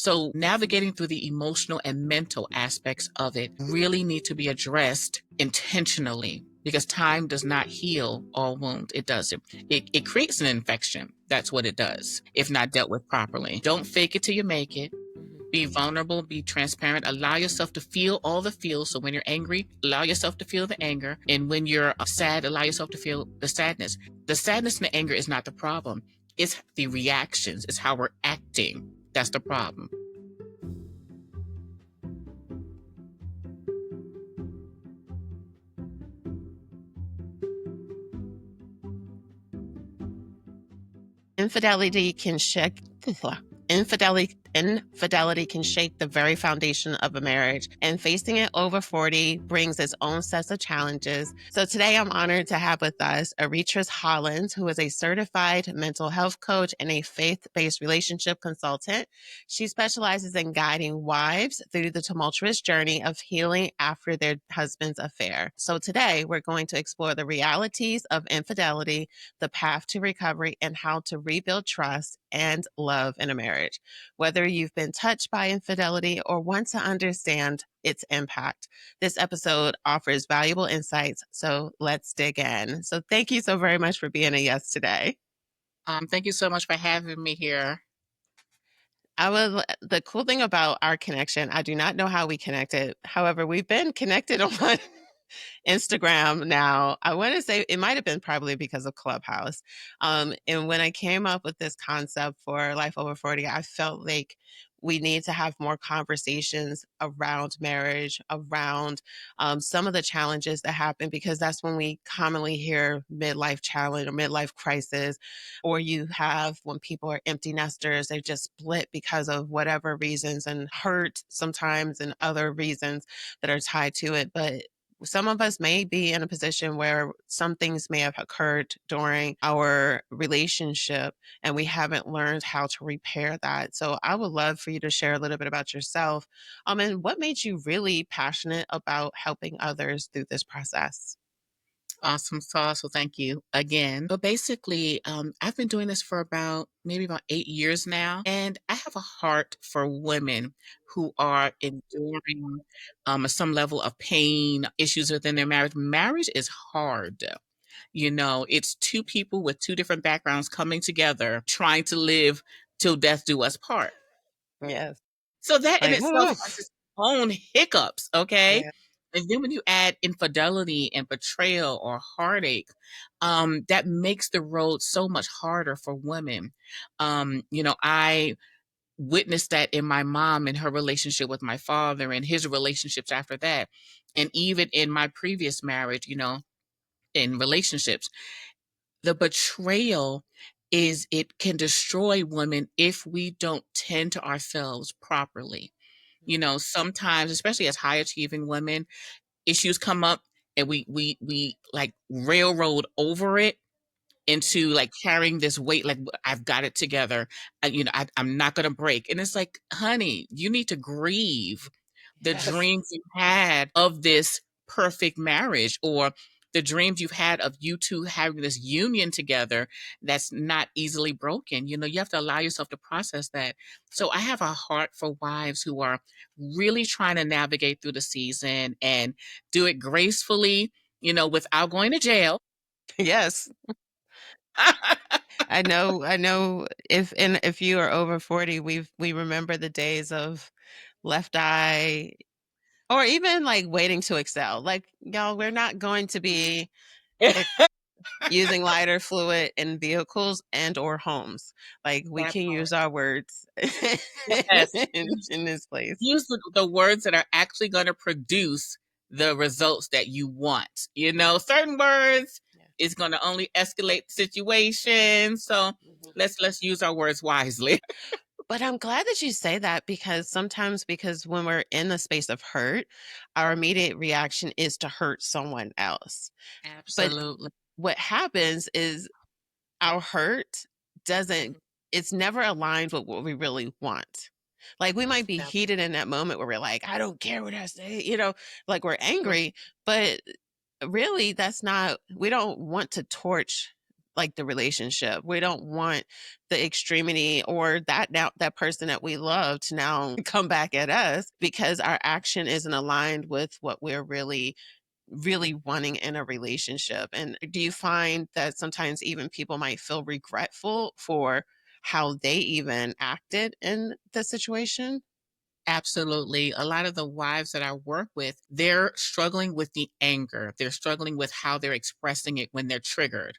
So navigating through the emotional and mental aspects of it really need to be addressed intentionally because time does not heal all wounds. It doesn't. It creates an infection. That's what it does if not dealt with properly. Don't fake it till you make it. Be vulnerable, be transparent, allow yourself to feel all the feels. So when you're angry, allow yourself to feel the anger. And when you're sad, allow yourself to feel the sadness. The sadness and the anger is not the problem. It's the reactions, it's how we're acting. That's the problem. Infidelity can shake infidelity can shake the very foundation of a marriage, and facing it over 40 brings its own sets of challenges. So today I'm honored to have with us Arrettres Hollins, who is a certified mental health coach and a faith-based relationship consultant. She specializes in guiding wives through the tumultuous journey of healing after their husband's affair. So today we're going to explore the realities of infidelity, the path to recovery, and how to rebuild trust and love in a marriage. Whether you've been touched by infidelity or want to understand its impact, this episode offers valuable insights. So let's dig in. So thank you so very much for being a yes today. Thank you so much for having me here. The cool thing about our connection, I do not know how we connected. However, we've been connected on Instagram now. I want to say it might have been probably because of Clubhouse. And when I came up with this concept for Life Over 40, I felt like we need to have more conversations around marriage, around some of the challenges that happen, because that's when we commonly hear midlife challenge or midlife crisis, or you have when people are empty nesters, they just split because of whatever reasons and hurt sometimes and other reasons that are tied to it. But some of us may be in a position where some things may have occurred during our relationship and we haven't learned how to repair that. So I would love for you to share a little bit about yourself. And what made you really passionate about helping others through this process? Awesome sauce. Well, thank you again. But basically, I've been doing this for maybe about 8 years now, and I have a heart for women who are enduring some level of pain, issues within their marriage. Marriage is hard. It's two people with two different backgrounds coming together, trying to live till death do us part. Yes. So that in Like, itself woo. has its own hiccups, okay? Yeah. And then when you add infidelity and betrayal or heartache, that makes the road so much harder for women. I witnessed that in my mom and her relationship with my father and his relationships after that. And even in my previous marriage, in relationships, the betrayal it can destroy women if we don't tend to ourselves properly. Sometimes, especially as high achieving women, issues come up and we like railroad over it into like carrying this weight, like I've got it together. I'm not going to break. And it's like, honey, you need to grieve the Yes. dreams you had of this perfect marriage, or the dreams you've had of you two having this union together that's not easily broken. You have to allow yourself to process that. So I have a heart for wives who are really trying to navigate through the season and do it gracefully, without going to jail. Yes. I know if you are over 40, we remember the days of Left Eye, or even like waiting to excel. Like, y'all, we're not going to be using lighter fluid in vehicles and or homes. Like, we That can part. use our words Yes. in this place. Use the words that are actually going to produce the results that you want. Certain words Yeah. is going to only escalate the situation. So Mhm. let's use our words wisely. But I'm glad that you say that, because sometimes, because when we're in the space of hurt, our immediate reaction is to hurt someone else. But Absolutely. what happens is our hurt doesn't it's never aligned with what we really want. Like, we might be heated in that moment where we're like, I don't care what I say, like we're angry, but really that's not we don't want to torch like the relationship. We don't want the extremity or that now that person that we love to now come back at us because our action isn't aligned with what we're really wanting in a relationship. And do you find that sometimes even people might feel regretful for how they even acted in the situation? Absolutely. A lot of the wives that I work with, they're struggling with the anger. They're struggling with how they're expressing it when they're triggered.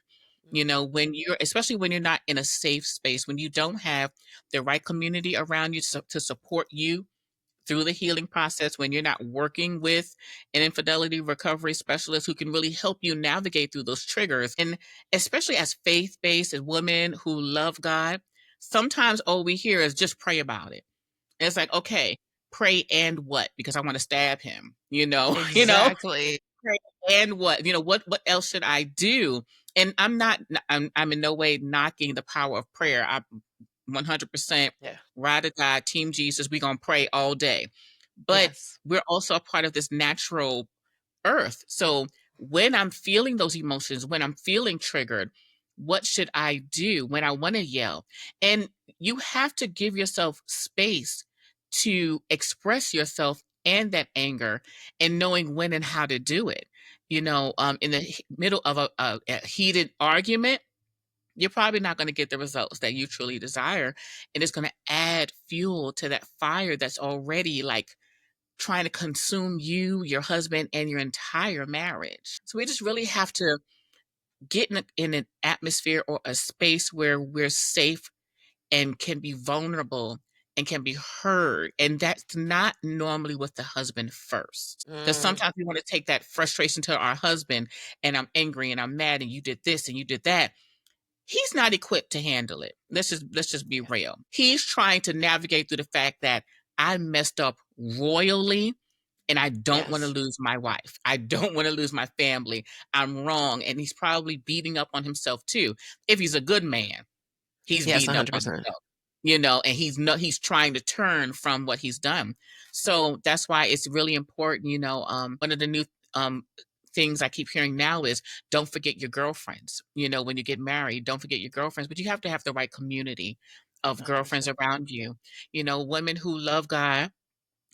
You Mm, know, when you're, especially when you're not in a safe space, when you don't have the right community around you to support you through the healing process, when you're not working with an infidelity recovery specialist who can really help you navigate through those triggers. And especially as faith based, as women who love God, sometimes all we hear is just pray about it. And it's like, okay, pray and what? Because I want to stab him, you know, exactly. pray and what? What else should I do? And I'm in no way knocking the power of prayer. I'm 100% Yeah. ride or die, team Jesus. We're going to pray all day. But Yes. we're also a part of this natural earth. So when I'm feeling those emotions, when I'm feeling triggered, what should I do when I want to yell? And you have to give yourself space to express yourself and that anger and knowing when and how to do it. In the middle of a heated argument, you're probably not going to get the results that you truly desire. And it's going to add fuel to that fire that's already like trying to consume you, your husband, and your entire marriage. So we just really have to get in an atmosphere or a space where we're safe and can be vulnerable and can be heard. And that's not normally with the husband first. Because Mm, sometimes we want to take that frustration to our husband and I'm angry and I'm mad and you did this and you did that. He's not equipped to handle it. Let's just be yeah. real. He's trying to navigate through the fact that I messed up royally and I don't want to Yes. lose my wife. I don't want to lose my family. I'm wrong. And he's probably beating up on himself too. If he's a good man, he's Yes, beating up on 100%. himself, and he's trying to turn from what he's done. So that's why it's really important, one of the new um things I keep hearing now is don't forget your girlfriends. When you get married, don't forget your girlfriends, but you have to have the right community of girlfriends 100%. around you. Women who love God,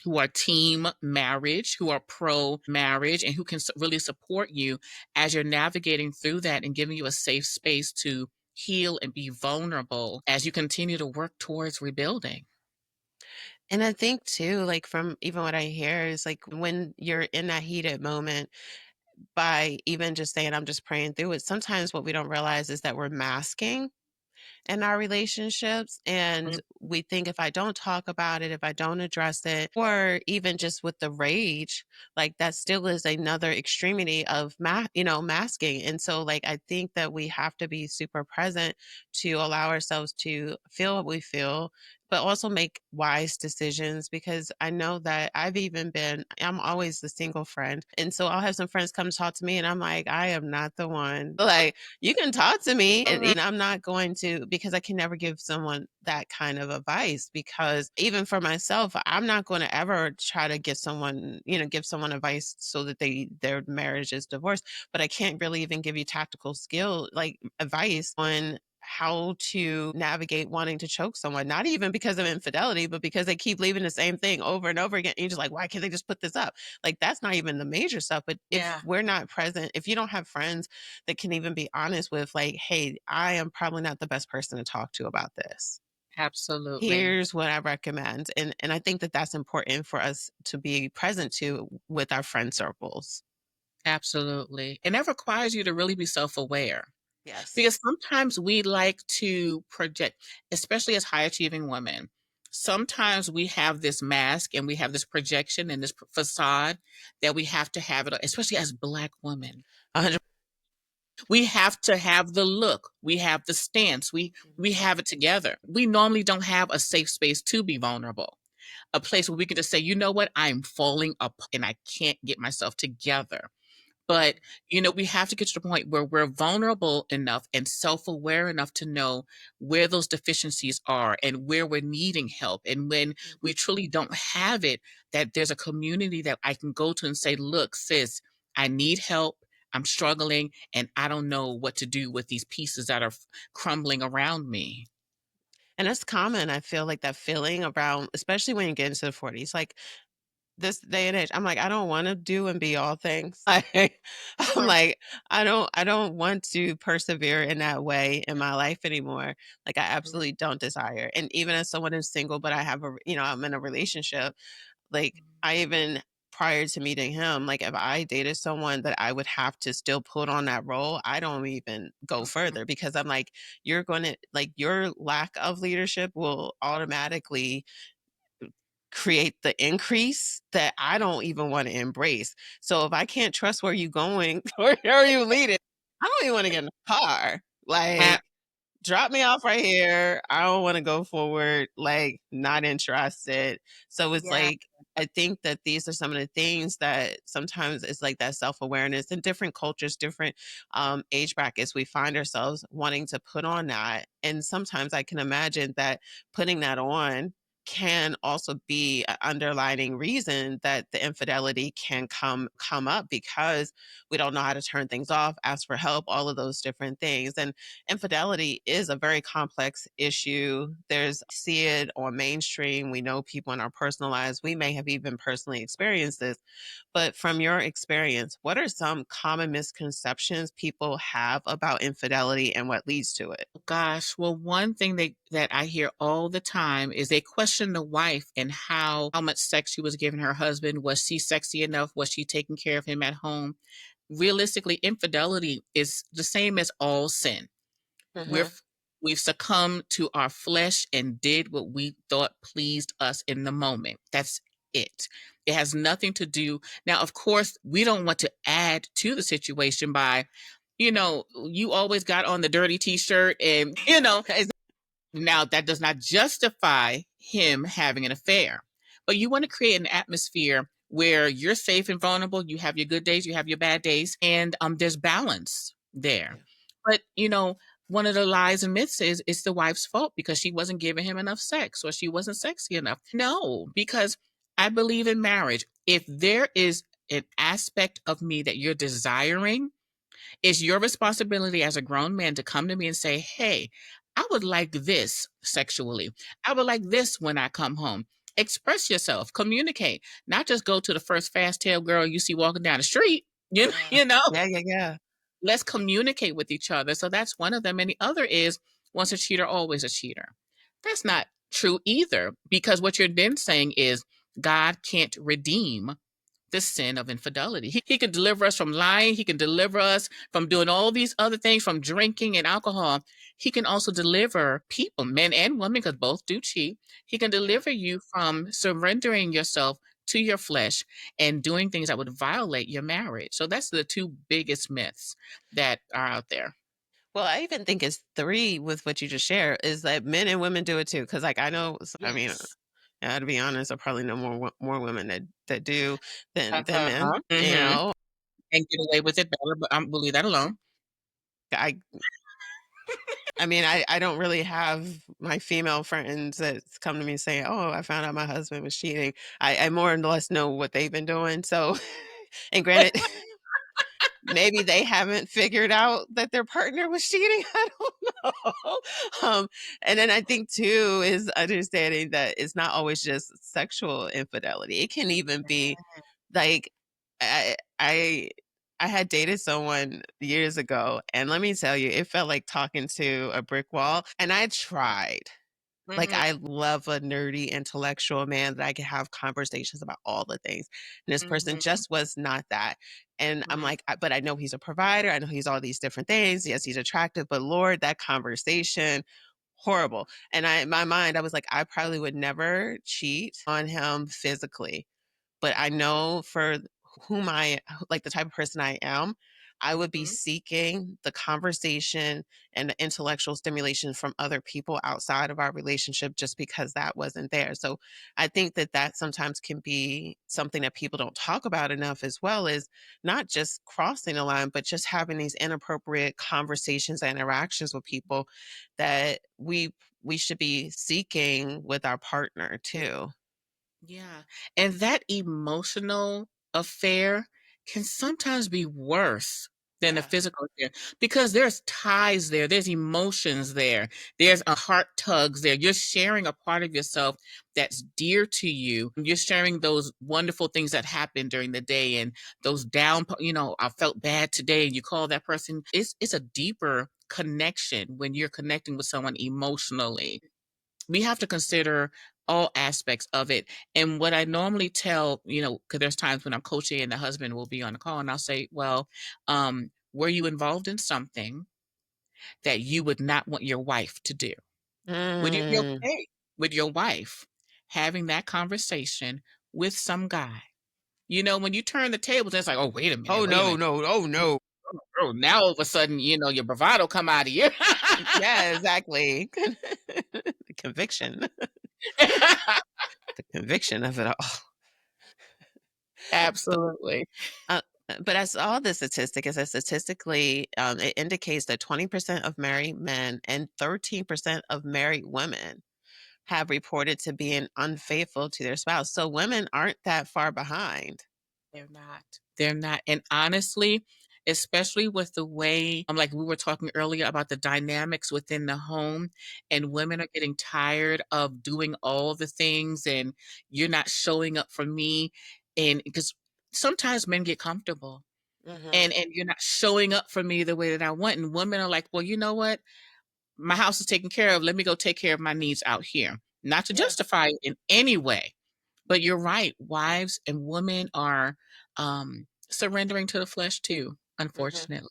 who are team marriage, who are pro marriage, and who can really support you as you're navigating through that and giving you a safe space to heal and be vulnerable as you continue to work towards rebuilding. And I think too, like from even what I hear is like when you're in that heated moment, by even just saying, I'm just praying through it, sometimes what we don't realize is that we're masking in our relationships. And Mm, we think if I don't talk about it, if I don't address it, or even just with the rage, like that still is another extremity of masking. And so like I think that we have to be super present to allow ourselves to feel what we feel, but also make wise decisions because I know that I'm always the single friend. And so I'll have some friends come talk to me and I'm like, I am not the one. Like, you can talk to me mm, and I'm not going to because I can never give someone that kind of advice because even for myself, I'm not going to ever try to give someone advice so that their marriage is divorced, but I can't really even give you tactical skill like advice on how to navigate wanting to choke someone, not even because of infidelity, but because they keep leaving the same thing over and over again. And you're just like, why can't they just put this up? Like, that's not even the major stuff. But if yeah, we're not present, if you don't have friends that can even be honest with like, "Hey, I am probably not the best person to talk to about this. absolutely. Here's what I recommend." And I think that that's important for us to be present to with our friend circles. Absolutely. And that requires you to really be self aware Yes. because sometimes we like to project, especially as high achieving women. Sometimes we have this mask and we have this projection and this facade that we have to have it, especially as Black women. 100. We have to have the look. We have the stance. We have it together. We normally don't have a safe space to be vulnerable. A place where we can just say, you know what, I'm falling apart and I can't get myself together. But, we have to get to the point where we're vulnerable enough and self aware enough to know where those deficiencies are and where we're needing help. And when we truly don't have it, that there's a community that I can go to and say, look, sis, I need help. I'm struggling and I don't know what to do with these pieces that are crumbling around me. And it's common, I feel like that feeling around, especially when you get into the 40s, like this day and age, I'm like, I don't wanna do and be all things. I'm Uh-huh. like, I don't want to persevere in that way in my life anymore. Like, I Right. absolutely don't desire. And even as someone who's single, but I have I'm in a relationship, like, I even prior to meeting him, like, if I dated someone that I would have to still put on that role, I don't even go Mhm. further because I'm like, you're gonna like, your lack of leadership will automatically create the increase that I don't even wanna embrace. So if I can't trust where you going, where are you leading, I don't even wanna get in the car. Ab Like, drop me off right here. I don't wanna go forward, like, not interested. So it's Yeah. like, I think that these are some of the things that sometimes it's like that self-awareness in different cultures, different, age brackets, we find ourselves wanting to put on that, and sometimes I can imagine that putting that on can also be an underlining reason that the infidelity can come up because we don't know how to turn things off, ask for help, all of those different things. And infidelity is a very complex issue. There's see it on mainstream. We know people in our personal lives. We may have even personally experienced this. But from your experience, what are some common misconceptions people have about infidelity and what leads to it? Gosh, well, one thing that I hear all the time is they question the wife and how much sex she was giving her husband. Was she sexy enough? Was she taking care of him at home? Realistically, infidelity is the same as all sin. We're Hmm. f- we've succumbed to our flesh and did what we thought pleased us in the moment. That's it. It has nothing to do. Now, of course, we don't want to add to the situation by, you always got on the dirty t-shirt and, now that does not justify him having an affair. But you want to create an atmosphere where you're safe and vulnerable. You have your good days, you have your bad days, and there's balance there. Yeah. But one of the lies and myths is it's the wife's fault because she wasn't giving him enough sex or she wasn't sexy enough. No, because I believe in marriage. If there is an aspect of me that you're desiring, it's your responsibility as a grown man to come to me and say, "Hey, I would like this sexually. I would like this when I come home." Express yourself, communicate, not just go to the first fast tail girl you see walking down the street. You, Yeah. you know, Yeah. Yeah. Yeah. let's communicate with each other. So that's one of them. And the other is once a cheater, always a cheater. That's not true either, because what you're then saying is God can't redeem the sin of infidelity. He can deliver us from lying. He can deliver us from doing all these other things, from drinking and alcohol. He can also deliver people, men and women, because both do cheat. He can Yeah. deliver you from surrendering yourself to your flesh and doing things that would violate your marriage. So that's the two biggest myths that are out there. Well, I even think it's 3 with what you just shared is that men and women do it too. Cause like, I know I mean, Yes. to be honest, I probably know more women that do than men, Uh-huh. And get away with it better, but we'll leave that alone. I I mean, I don't really have my female friends that come to me saying, "Oh, I found out my husband was cheating." I more or less know what they've been doing, so and granted, maybe they haven't figured out that their partner was cheating, I don't know. And then I think too is understanding that it's not always just sexual infidelity. It can even be like I I had dated someone years ago, and let me tell you, it felt like talking to a brick wall, and I tried. Like, Mhm, I love a nerdy intellectual man that I can have conversations about all the things, and this person mhm, just was not that, and I'm right. like, but I know he's a provider, I know he's all these different things, yes, he's attractive, but Lord, that conversation, horrible, and in my mind, I was like, I probably would never cheat on him physically, but I know for whom I like the type of person I am, I would be Mhm. seeking the conversation and the intellectual stimulation from other people outside of our relationship just because that wasn't there. So I think that that sometimes can be something that people don't talk about enough as well is not just crossing the line, but just having these inappropriate conversations and interactions with people that we should be seeking with our partner too. Yeah, and that emotional affair can sometimes be worse than the Yeah. physical is there, because there's ties there, there's emotions there, there's a heart tugs there. You're sharing a part of yourself that's dear to you. You're sharing those wonderful things that happened during the day and those I felt bad today, and you call that person. It's a deeper connection when you're connecting with someone emotionally. We have to consider all aspects of it. And what I normally tell, because there's times when I'm coaching and the husband will be on the call, and I'll say, well, were you involved in something that you would not want your wife to do? Would you be Mm. okay with your wife having that conversation with some guy? When you turn the tables, it's like, oh, wait a minute, Oh, wait a no, minute. no. Oh, no. Oh, now all of a sudden, your bravado come out of you. Yeah, exactly. The conviction. The conviction of it all. But, Absolutely. uh, but as all the statistic is that statistically, it indicates that 20% of married men and 13% of married women have reported to being unfaithful to their spouse. So women aren't that far behind. They're not. They're not. And honestly, especially with the way, like we were talking earlier about the dynamics within the home, and women are getting tired of doing all the things, and you're not showing up for me. And because sometimes men get comfortable, Mhm. and you're not showing up for me the way that I want. And women are like, well, you know what? My house is taken care of. Let me go take care of my needs out here. Not to Yeah. justify it in any way, but you're right. Wives and women are surrendering to the flesh too, Mhm. unfortunately.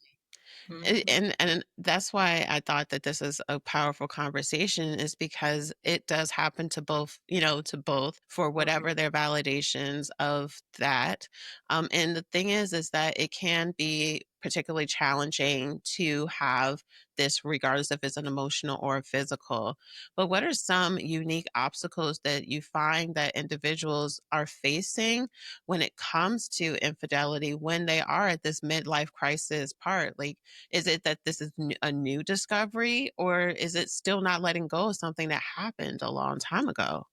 A Mhm. and that's why I thought that this is a powerful conversation is because it does happen to both, to both for Mhm. whatever their validations of that. And the thing is that it can be particularly challenging to have this regardless if it's an emotional or a physical. But what are some unique obstacles that you find that individuals are facing when it comes to infidelity when they are at this midlife crisis part? Like, is it that this is a new discovery, or is it still not letting go of something that happened a long time ago?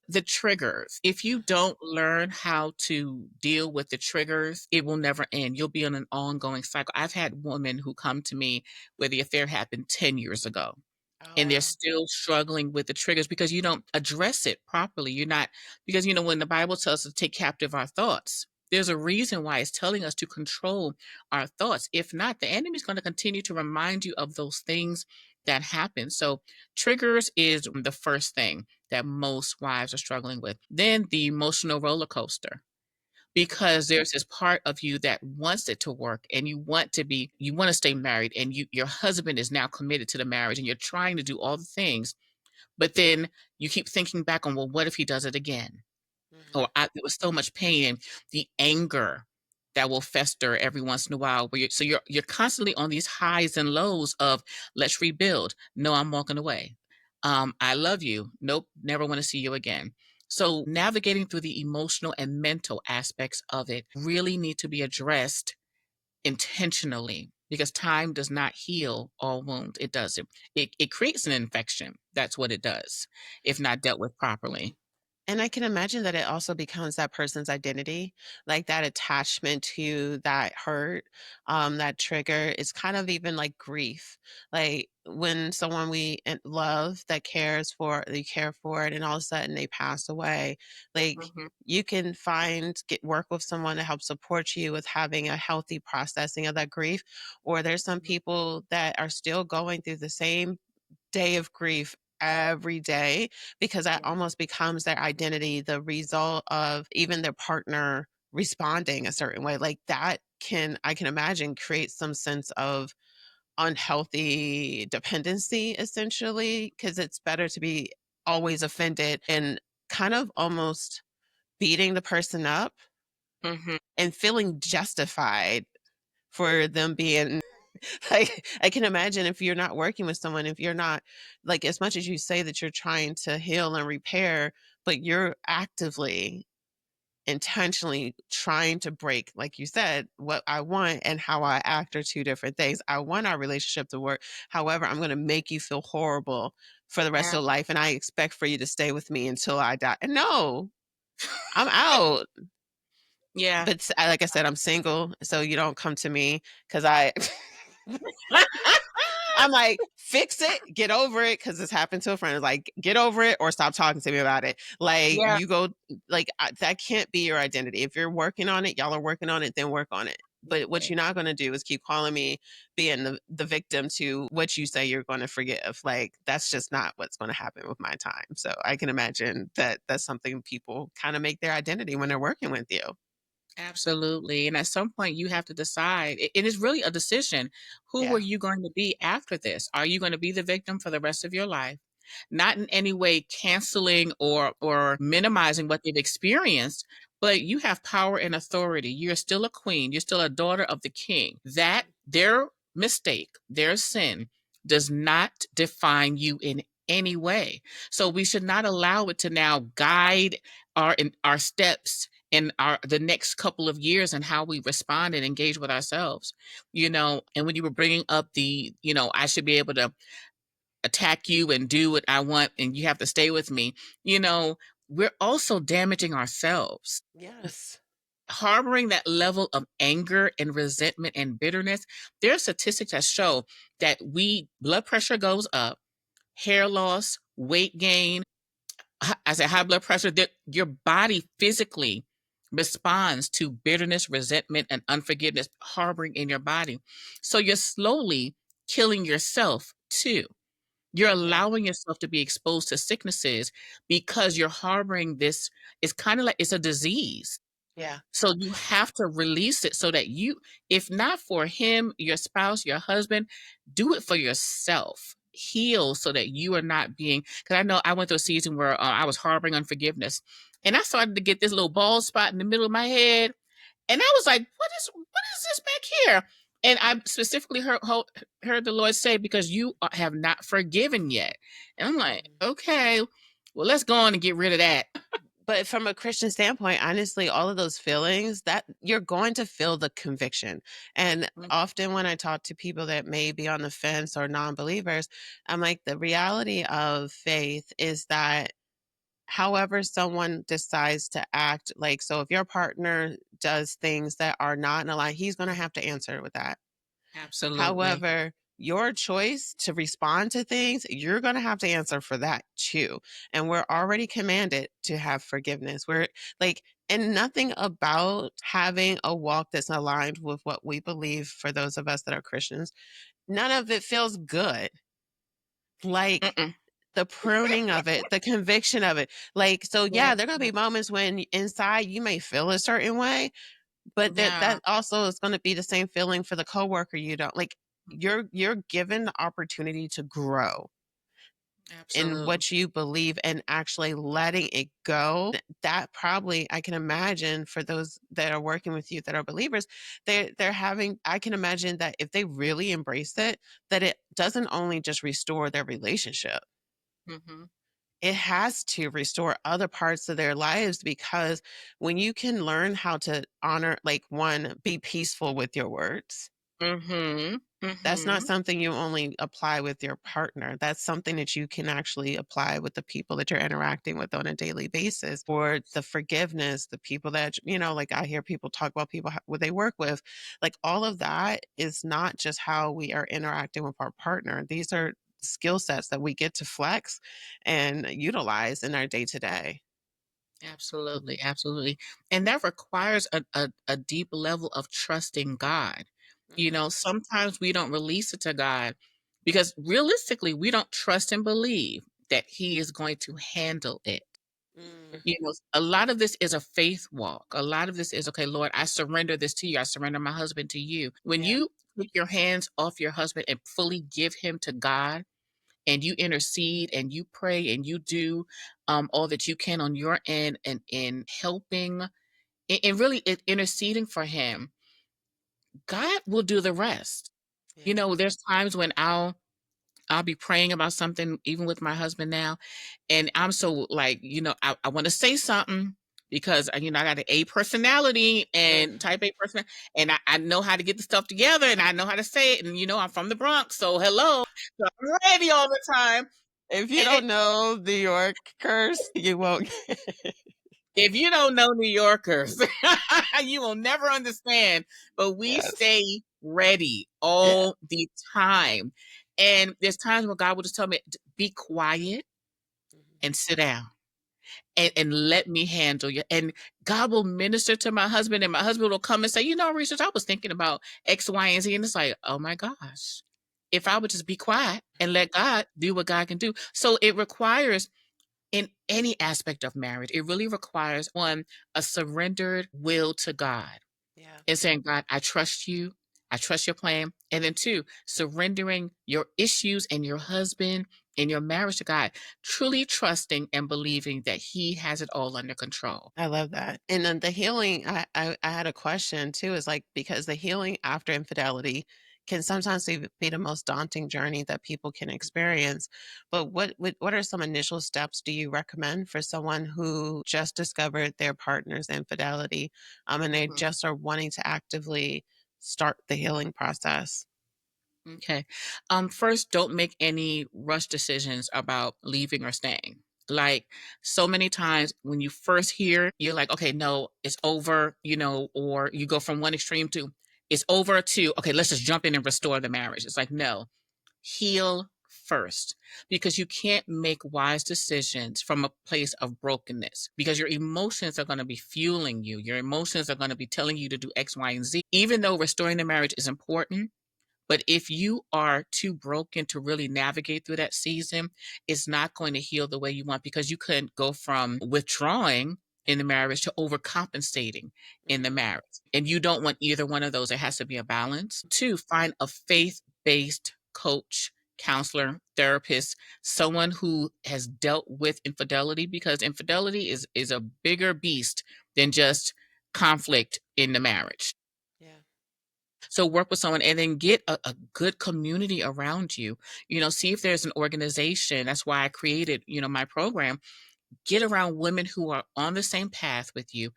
The triggers. If you don't learn how to deal with the triggers, it will never end. You'll be on an ongoing cycle. I've had women who come to me where the affair happened 10 years ago, Oh, and they're wow. still struggling with the triggers because you don't address it properly. You're not, because when the Bible tells us to take captive our thoughts, there's a reason why it's telling us to control our thoughts. If not, the enemy's going to continue to remind you of those things that happen. So triggers is the first thing that most wives are struggling with. Then the emotional roller coaster, because there's this part of you that wants it to work, and you want to stay married, and your husband is now committed to the marriage, and you're trying to do all the things, but then you keep thinking back on, well, what if he does it again? Or Mhm, there was so much pain, and the anger that will fester every once in a while, where you're constantly on these highs and lows of, let's rebuild. No, I'm walking away. I love you. Nope, never want to see you again. So navigating through the emotional and mental aspects of it really need to be addressed intentionally, because time does not heal all wounds. It doesn't. It creates an infection. That's what it does if not dealt with properly. and I can imagine that it also becomes that person's identity, like that attachment to that hurt, that trigger. It's kind of even like grief. Like when someone love that they care for it, and all of a sudden they pass away. Like Mhm, you can get work with someone to help support you with having a healthy processing of that grief. Or there's some mhm, people that are still going through the same day of grief every day because that yeah. almost becomes their identity, the result of even their partner responding a certain way. Like that I can imagine create some sense of unhealthy dependency essentially because it's better to be always offended and kind of almost beating the person up Mhm. and feeling justified for them being like, I can imagine if you're not working with someone, if you're not like, as much as you say that you're trying to heal and repair, but you're actively, intentionally trying to break, like you said, what I want and how I act are two different things. I want our relationship to work. However, I'm going to make you feel horrible for the rest of life. And I expect for you to stay with me until I die. And no, I'm out. Yeah. But like I said, I'm single, so you don't come to me because I I'm like, "Fix it, get over it, because this happened to a friend." It's like, "Get over it or stop talking to me about it." Like, Yeah, you go like, that can't be your identity. If you're working on it, y'all are working on it, then work on it. But what you're not gonna do is keep calling me being the victim to what you say you're gonna forgive. Like, that's just not what's gonna happen with my time. So, I can imagine that that's something people kinda make their identity when they're working with you. absolutely. And at some point, you have to decide. It is really a decision. Who are Yeah. you going to be after this? Are you going to be the victim for the rest of your life? Not in any way canceling or minimizing what they've experienced, but you have power and authority. You're still a queen. You're still a daughter of the king. That their mistake, their sin, does not define you in any way. So we should not allow it to now guide our steps in our the next couple of years and how we respond and engage with ourselves. And when you were bringing up I should be able to attack you and do what I want and you have to stay with me, you know, we're also damaging ourselves. Yes. Harboring that level of anger and resentment and bitterness, there are statistics that show that we blood pressure goes up, hair loss, weight gain, I said high blood pressure, that your body physically responds to bitterness, resentment, and unforgiveness harboring in your body. So you're slowly killing yourself too. You're Yeah. allowing yourself to be exposed to sicknesses because you're harboring this. It's kind of like it's a disease. Yeah. So you have to release it so that if not for him, your spouse, your husband, do it for yourself. Heal so that you are not because I know I went through a season where I was harboring unforgiveness and I started to get this little bald spot in the middle of my head. And I was like, what is this back here? And I specifically heard the Lord say, because you have not forgiven yet. And I'm like, Mhm. okay, well, let's go on and get rid of that. But from a Christian standpoint, honestly, all of those feelings that you're going to feel the conviction. And Mm, often when I talk to people that may be on the fence or non-believers, I'm like, the reality of faith is that however someone decides to act, like, so if your partner does things that are not in a line, he's going to have to answer with that. absolutely. However, your choice to respond to things, you're going to have to answer for that too. And we're already commanded to have forgiveness. We're like, and nothing about having a walk that's aligned with what we believe for those of us that are Christians, none of it feels good. Like, Mm-mm. the pruning of it, the conviction of it. Like, so Yeah. yeah, there are gonna be moments when inside you may feel a certain way, but that Yeah. also is gonna be the same feeling for the coworker you don't like. You're given the opportunity to grow in Absolutely. what you believe and actually letting it go. That probably I can imagine for those that are working with you that are believers, they're having I can imagine that if they really embrace it, that it doesn't only just restore their relationship, Hmm. it has to restore other parts of their lives because when you can learn how to honor, like, one, be peaceful with your words, Hmm. that's not Hmm. something you only apply with your partner. That's something that you can actually apply with the people that you're interacting with on a daily basis. Or the forgiveness, the people that, like I hear people talk about people what they work with. Like, all of that is not just how we are interacting with our partner. These are skill sets that we get to flex and utilize in our day to day. Absolutely. Absolutely. And that requires a deep level of trusting God. Mhm. Sometimes we don't release it to God because realistically, we don't trust and believe that He is going to handle it. Mm, A lot of this is a faith walk. A lot of this is, okay, Lord, I surrender this to you. I surrender my husband to you. When yeah. you take your hands off your husband and fully give him to God, and you intercede and you pray and you do all that you can on your end and in helping and really interceding for him, God will do the rest. Yeah. There's times when I'll be praying about something, even with my husband now, and I'm so like, I want to say something because I got an A personality Mm. and type A person, and I know how to get the stuff together, and I know how to say it, and I'm from the Bronx, so hello, so I'm ready all the time. If you don't know New York curse, you won't. If you don't know New Yorkers, you will never understand, but we Yes. stay ready Yeah. all the time. And there's times when God will just tell me, be quiet Mhm. and sit down and let me handle you. And God will minister to my husband, and my husband will come and say, Research, I was thinking about X, Y, and Z. And it's like, oh my gosh, if I would just be quiet and let God do what God can do. So it requires, in any aspect of marriage, it really requires one, a surrendered will to God Yeah. and saying, God, I trust you. I trust your plan. And then two, surrendering your issues and your husband and your marriage to God, truly trusting and believing that he has it all under control. I love that. And then the healing, I had a question too, is like because the healing after infidelity can sometimes be the most daunting journey that people can experience. But what are some initial steps do you recommend for someone who just discovered their partner's infidelity, and they Mhm. just are wanting to actively start the healing process? Okay. First, don't make any rush decisions about leaving or staying. Like so many times when you first hear, you're like, okay, no, it's over, or you go from one extreme to it's over to, okay, let's just jump in and restore the marriage. It's like, no, heal first because you can't make wise decisions from a place of brokenness because your emotions are going to be fueling you. Your emotions are going to be telling you to do X, Y, and Z. Even though restoring the marriage is important, but if you are too broken to really navigate through that season, it's not going to heal the way you want because you couldn't go from withdrawing in the marriage to overcompensating in the Mhm. marriage. And you don't want either one of those. It has to be a balance. Two, find a faith based coach, counselor, therapist, someone who has dealt with infidelity because infidelity is a bigger beast than just conflict in the marriage. Yeah. So work with someone and then get a good community around you. See if there's an organization. That's why I created, my program. Get around women who are on the same path with you,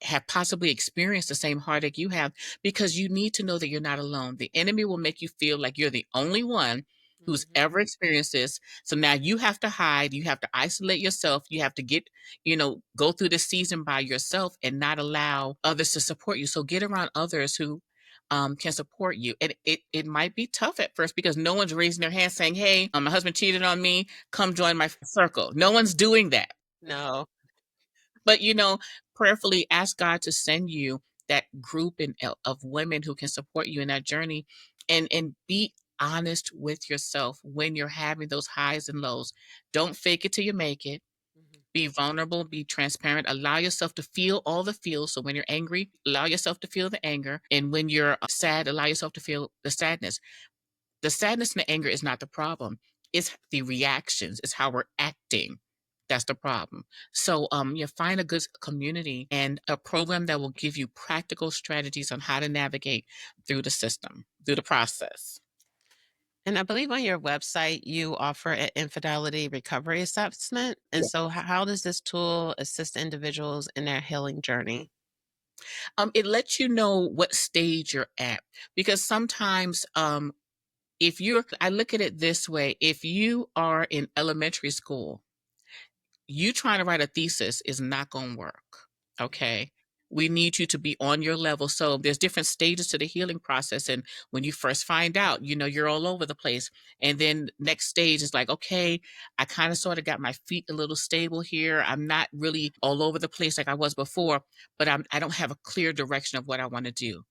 have possibly experienced the same heartache you have, because you need to know that you're not alone. The enemy will make you feel like you're the only one who's Mhm. ever experienced this. So now you have to hide, you have to isolate yourself, you have to go through this season by yourself and not allow others to support you. So get around others who can support you. And it might be tough at first because no one's raising their hand saying, hey, my husband cheated on me. Come join my circle. No one's doing that. No. But, prayerfully ask God to send you that group of women who can support you in that journey, and be honest with yourself when you're having those highs and lows. Don't fake it till you make it. Mhm. Be vulnerable, be transparent, allow yourself to feel all the feels. So when you're angry, allow yourself to feel the anger. And when you're sad, allow yourself to feel the sadness. The sadness and the anger is not the problem. It's the reactions. It's how we're acting. That's the problem. So, you find a good community and a program that will give you practical strategies on how to navigate through the system, through the process. And I believe on your website, you offer an infidelity recovery assessment. And Yeah. so, how does this tool assist individuals in their healing journey? It lets you know what stage you're at because sometimes, I look at it this way: if you are in elementary school, you trying to write a thesis is not going to work. Mhm. Okay. We need you to be on your level. So there's different stages to the healing process. And when you first find out, you're all over the place. And then next stage is like, okay, I kind of sort of got my feet a little stable here. I'm not really all over the place like I was before, but I don't have a clear direction of what I want to do.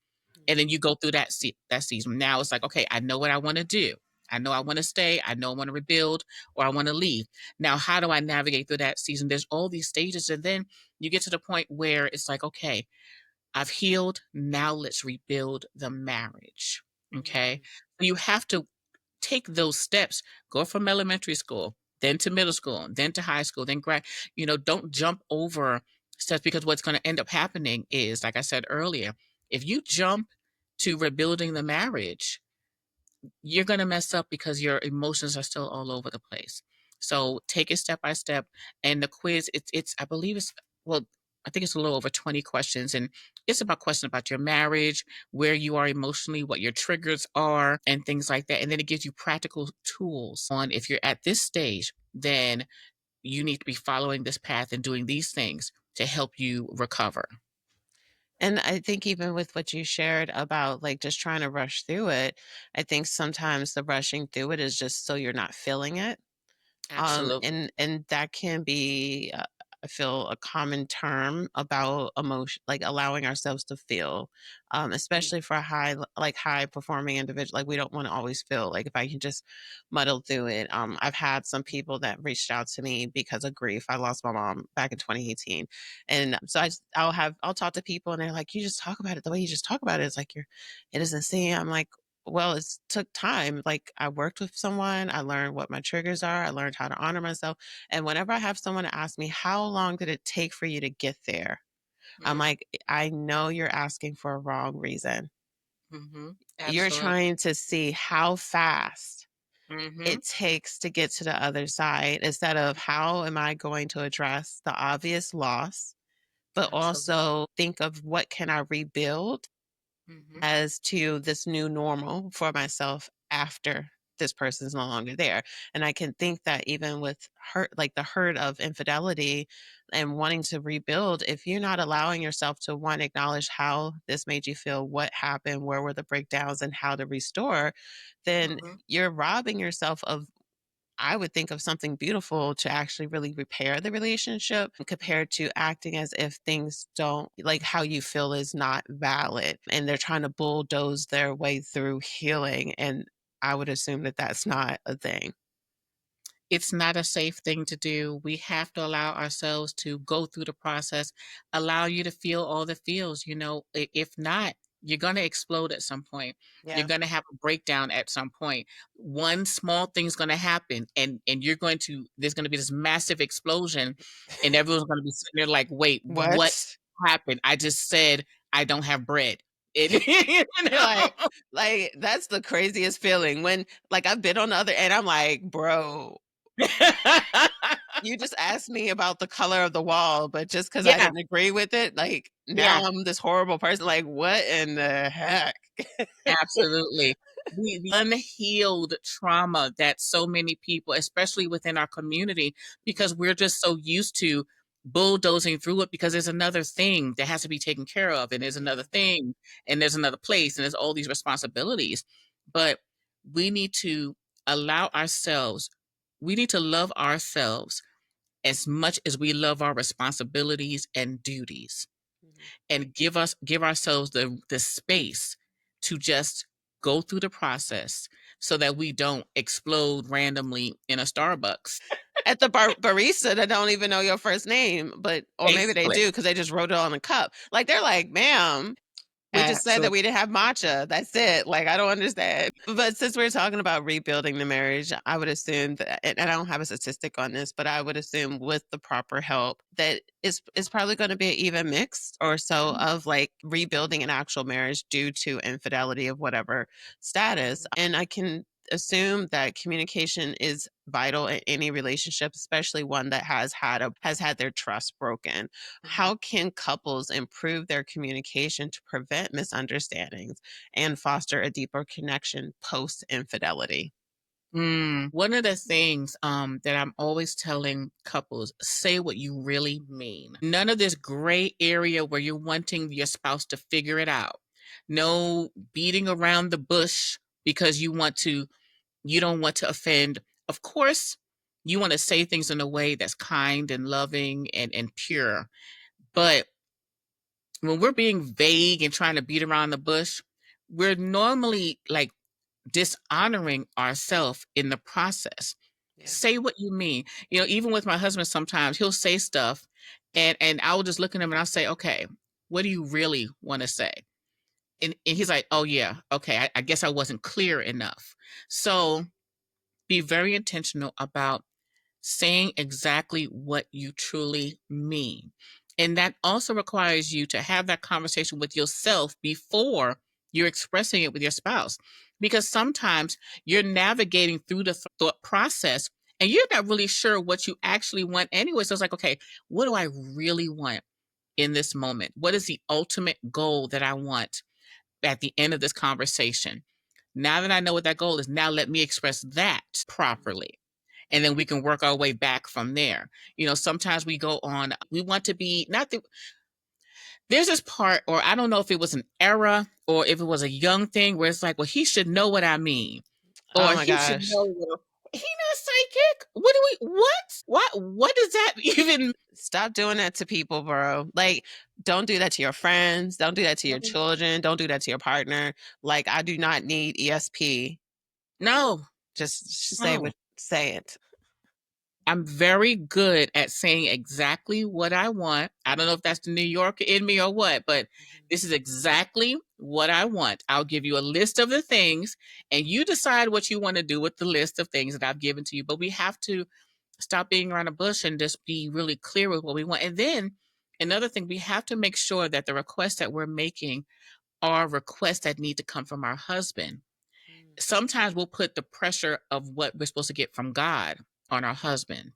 And then you go through that season. Now it's like, okay, I know what I want to do. I know I want to stay. I know I want to rebuild or I want to leave. Now, how do I navigate through that season? There's all these stages. And then you get to the point where it's like, okay, I've healed. Now let's rebuild the marriage. Okay. Mhm. You have to take those steps, go from elementary school, then to middle school, then to high school, then don't jump over steps because what's going to end up happening is, like I said earlier, if you jump to rebuilding the marriage, you're going to mess up because your emotions are still all over the place. So take it step by step. And the quiz, I believe well, I think it's a little over 20 questions. And it's about questions about your marriage, where you are emotionally, what your triggers are, and things like that. And then it gives you practical tools on if you're at this stage, then you need to be following this path and doing these things. to help you recover. And I think even with what you shared about, like, just trying to rush through it, I think sometimes the rushing through it is just so you're not feeling it. Absolutely. And that can be, I feel, a common term about emotion, like allowing ourselves to feel, Mm, especially for a like high performing individual. Like we don't want to always feel like if I can just muddle through it. I've had some people that reached out to me because of grief. I lost my mom back in 2018, and so I'll talk to people and they're like, "You just talk about it the way you just talk about it. It's like it doesn't seem." I'm like, well, it's took time. Like I worked with someone, I learned what my triggers are, I learned how to honor myself. And whenever I have someone ask me, how long did it take for you to get there? I'm mm, like, I know you're asking for a wrong reason. mhm. You're Absolutely. trying to see how fast Mhm. it takes to get to the other side instead of how am I going to address the obvious loss, but Absolutely. also think of what can I rebuild Mhm. as to this new normal for myself after this person's no longer there. And I can think that even with hurt, like the hurt of infidelity and wanting to rebuild, if you're not allowing yourself to one, acknowledge how this made you feel, what happened, where were the breakdowns, and how to restore, then Mhm. you're robbing yourself of, I would think, of something beautiful to actually really repair the relationship compared to acting as if things don't, like how you feel is not valid and they're trying to bulldoze their way through healing. And I would assume that that's not a thing. It's not a safe thing to do. We have to allow ourselves to go through the process, allow you to feel all the feels, if not, you're going to explode at some point. You're Yeah. going to have a breakdown at some point. One small thing's going to happen and there's going to be this massive explosion and everyone's going to be sitting there like, "Wait, what What? happened? I just said I don't have bread." It, you like, know? like that's the craziest feeling when, like, I've been on the other end. I'm like, bro, you just asked me about the color of the wall, but just because I Yeah, didn't agree with it, like now yeah. I'm this horrible person. Like, what in the heck? Absolutely. The unhealed trauma that so many people, especially within our community, because we're just so used to bulldozing through it because there's another thing that has to be taken care of, and there's another Yeah. thing, and there's another place, and there's all these responsibilities. But we need to allow ourselves, we need to love ourselves as much as we love our responsibilities and duties Mhm. and give ourselves the space to just go through the process so that we don't explode randomly in a Starbucks. At the barista that don't even know your first name, but or maybe they Basically. do because they just wrote it on a cup. Like, they're like, "Ma'am, we just said that Absolutely. we didn't have matcha. That's it." Like, I don't understand. But since we're talking about rebuilding the marriage, I would assume that, and I don't have a statistic on this, but I would assume with the proper help that it's probably gonna be an even mix or so of, like, rebuilding an actual marriage due to infidelity of whatever status, and I can assume that communication is vital in any relationship, especially one that has had their trust broken. Mhm. How can couples improve their communication to prevent misunderstandings and foster a deeper connection post infidelity? One of the things that I'm always telling couples, say what you really mean. None of this gray area where you're wanting your spouse to figure it out. No beating around the bush because you don't want to offend. Of course, you want to say things in a way that's kind and loving and pure. But when we're being vague and trying to beat around the bush, we're normally like dishonoring ourselves in the process. Yeah. Say what you mean. Even with my husband, sometimes he'll say stuff and I will just look at him and I'll say, okay, what do you really want to say? And he's like, oh yeah, okay, I guess I wasn't clear enough. So be very intentional about saying exactly what you truly mean. And that also requires you to have that conversation with yourself before you're expressing it with your spouse. Because sometimes you're navigating through the thought process and you're not really sure what you actually want anyway. So it's like, okay, what do I really want in this moment? What is the ultimate goal that I want at the end of this conversation? Now that I know what that goal is, now let me express that properly and then we can work our way back from there. Sometimes we go on, we want to be, not that there's this part, or I don't know if it was an era or if it was a young thing where it's like, well, he should know what I mean, Oh or my he should gosh. know. He not psychic. What do we? What does that even? Stop doing that to people, bro. Like, don't do that to your friends. Don't do that to your children. Don't do that to your partner. Like, I do not need ESP. No, Just no. say it. I'm very good at saying exactly what I want. I don't know if that's the New Yorker in me or what, but this is exactly what I want. I'll give you a list of the things, and you decide what you want to do with the list of things that I've given to you. But we have to stop being around the bush and just be really clear with what we want. And then another thing, we have to make sure that the requests that we're making are requests that need to come from our husband. Mm, Sometimes we'll put the pressure of what we're supposed to get from God on our husband,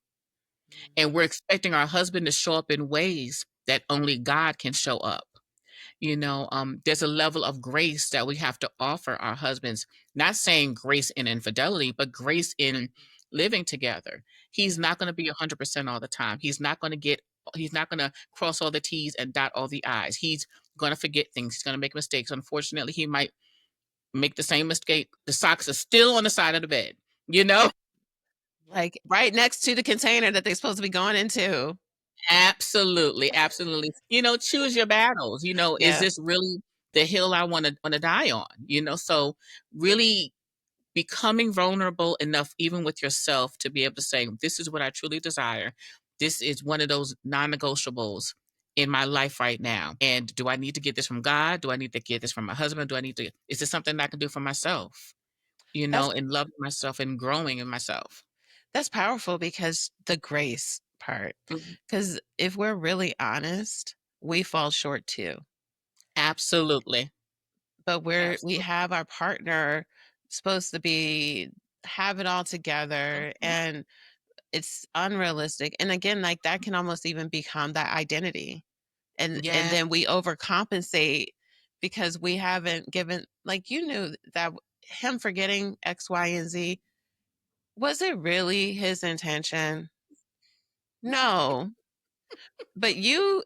and we're expecting our husband to show up in ways that only God can show up. There's a level of grace that we have to offer our husbands, not saying grace in infidelity, but grace in living together. He's yeah. not going to be 100% all the time. He's not going to cross all the T's and dot all the I's. He's going to forget things. He's going to make mistakes. Unfortunately, he might make the same mistake. The socks are still on the side of the bed, you know? Like right next to the container that they're supposed to be going into. Absolutely, absolutely. Choose your battles. Is Yeah. this really the hill I want to die on? So really becoming vulnerable enough, even with yourself, to be able to say, "This is what I truly desire. This is one of those non-negotiables in my life right now. And do I need to get this from God? Do I need to get this from my husband? Do I need to? Is this something I can do for myself? That's And loving myself and growing in myself." that's powerful because the grace part. Mhm. Because if we're really honest, we fall short too. Absolutely, But we absolutely. have our partner supposed to be have it all together, Mhm. and it's unrealistic. And again, like that can almost even become that identity. And Yeah. then we overcompensate because we haven't given, like, you knew that him forgetting X, Y, and Z, was it really his intention? No. But you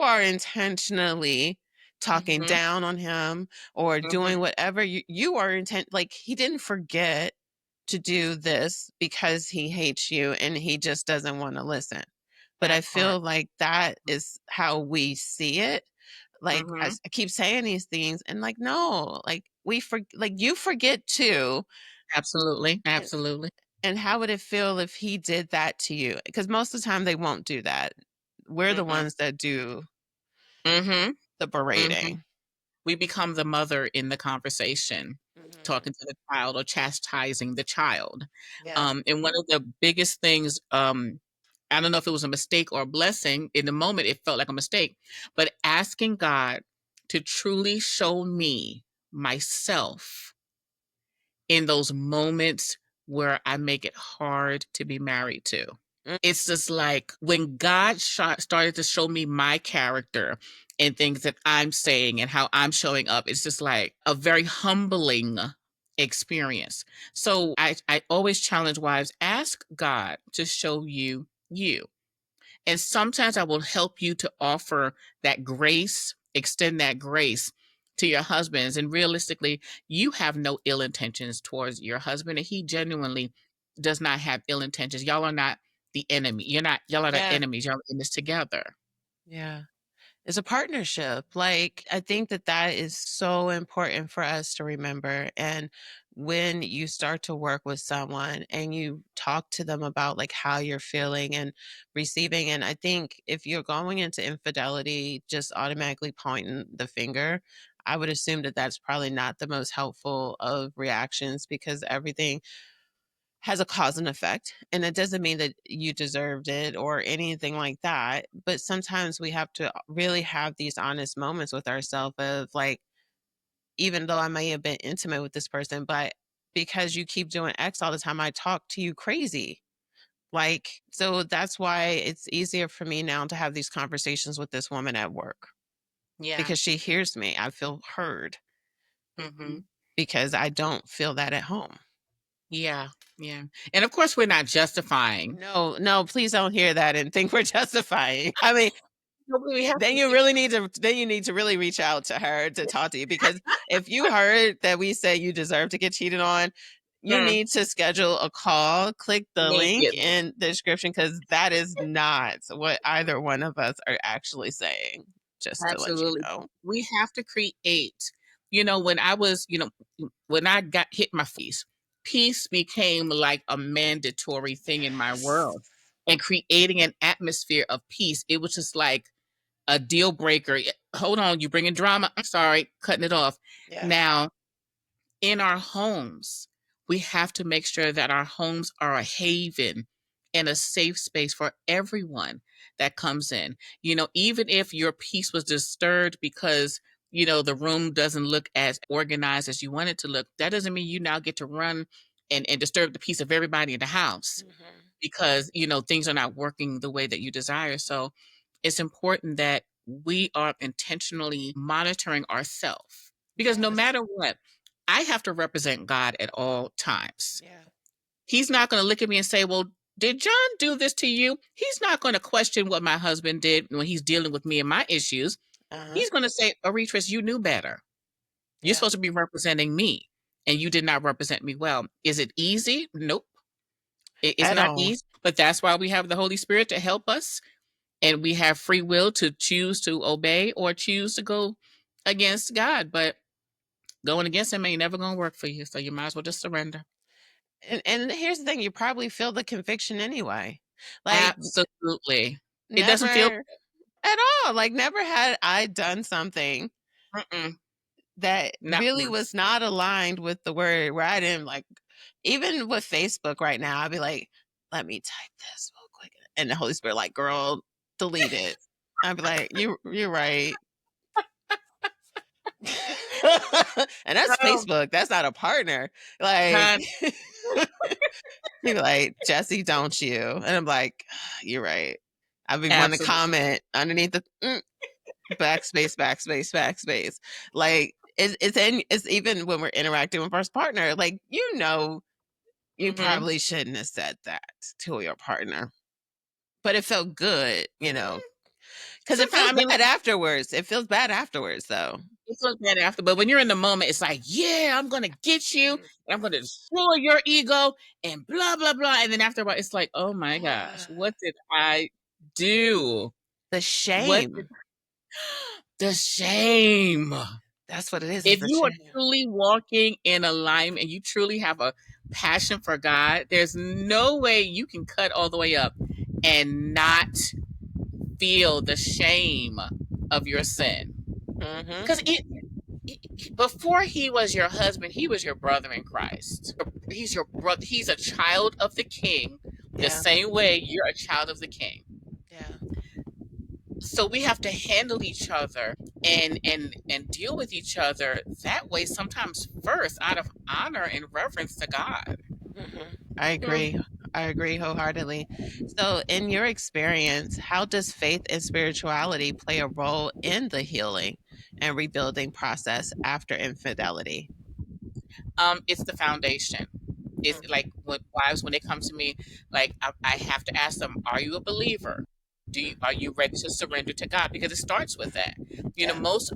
are intentionally talking Mhm. down on him or doing Mhm. whatever you are intent, like, he didn't forget to do this because he hates you and he just doesn't wanna listen. But I That part. feel like that is how we see it. Like, Mhm. I keep saying these things and, like, no, like, like, you forget too, Absolutely, and absolutely. how would it feel if he did that to you? Because most of the time they won't do that. We're the Mm-mm. ones that do Mhm. the Mhm. berating. We become the mother in the conversation, Mhm. talking to the child or chastising the child. Yes. And one of the biggest things, I don't know if it was a mistake or a blessing. In the moment, it felt like a mistake, but asking God to truly show me myself in those moments where I make it hard to be married to. Mm, It's just like when God started to show me my character and things that I'm saying and how I'm showing up, it's just like a very humbling experience. So I always challenge wives, ask God to show you you. And sometimes I will help you to offer that grace, extend that grace to your husbands. And realistically, you have no ill intentions towards your husband, and he genuinely does not have ill intentions. Y'all are not the enemy. Y'all are the yeah, enemies. Y'all are in this together. yeah. It's a partnership. Like, I think that that is so important for us to remember. And when you start to work with someone and you talk to them about like how you're feeling and receiving, and I think if you're going into infidelity, just automatically pointing the finger, I would assume that that's probably not the most helpful of reactions because everything has a cause and effect. And it doesn't mean that you deserved it or anything like that. But sometimes we have to really have these honest moments with ourselves of like, even though I may have been intimate with this person, but because you keep doing X all the time, I talk to you crazy. Like, so that's why it's easier for me now to have these conversations with this woman at work Yeah. because she hears me. I feel heard Hmm. because I don't feel that at home. Yeah, yeah. And of course, we're not justifying. No, no, please don't hear that and think we're justifying. I mean, No, we have then to you be really need to really reach out to her to talk to you, because if you heard that we say you deserve to get cheated on, you mm, need to schedule a call, click the link immediately. in the description, because that is not what either one of us are actually saying, just to let you Absolutely. know. We have to create, when I was, when I got hit my peace became like a mandatory thing in my Yes. world. And creating an atmosphere of peace, it was just like a deal breaker. Hold on, you bringing drama. I'm sorry, cutting it off. Yeah. Now, in our homes, we have to make sure that our homes are a haven and a safe space for everyone that comes in. Even if your peace was disturbed because, the room doesn't look as organized as you want it to look, that doesn't mean you now get to run and disturb the peace of everybody in the house Mhm. because, things are not working the way that you desire. So it's important that we are intentionally monitoring ourselves because no Yes. matter what, I have to represent God at all times. Yeah. He's not going to look at me and say, well, did John do this to you? He's not going to question what my husband did when he's dealing with me and my issues. Uh-huh. He's going to say, Aretris, you knew better. You're Yeah. supposed to be representing me and you did not represent me well. Is it easy? Nope. It's At not all. easy, but that's why we have the Holy Spirit to help us. And we have free will to choose to obey or choose to go against God. But going against him ain't never going to work for you. So you might as well just surrender. And here's the thing, you probably feel the conviction anyway. Like, Absolutely. It doesn't feel never at all. Like, never had I done something mm-mm, that not really once. was not aligned with the word, where I didn't like, even with Facebook right now, I'd be like, let me type this real quick. And the Holy Spirit, like, girl, delete it. I'd be like, you're right. And that's Oh, Facebook. That's not a partner. Like, hon, he'd be like, Jesse, don't you? And I'm like, you're right. I'd be wanting to absolutely. comment underneath the backspace, backspace, backspace. Like, it's even when we're interacting with our partner, like, you Hmm. probably shouldn't have said that to your partner. But it felt good, because it Sometimes, feels I mean, bad afterwards. It feels bad afterwards, though. you feel bad after, but when you're in the moment, it's like, yeah, I'm going to get you. Mm. And I'm going to destroy your ego and blah, blah, blah. And then after a while, it's like, oh my gosh, what did I do? The What did shame. the shame? That's what it is If the you are shame. truly walking in alignment and you truly have a passion for God, there's no way you can cut all the way up and not feel the shame of your sin. Mhm. Because before he was your husband, he was your brother in Christ. He's your brother. He's a child of the King, the Yeah. same way you're a child of the King. Yeah. So we have to handle each other and deal with each other that way. Sometimes first, out of honor and reverence to God. Mhm. I agree. Mm. I agree wholeheartedly. So, in your experience, how does faith and spirituality play a role in the healing and rebuilding process after infidelity? It's the foundation. It's like when wives when they come to me, like I have to ask them, "Are you a believer? Mhm. Are you ready to surrender to God?" Because it starts with that. Yeah. Most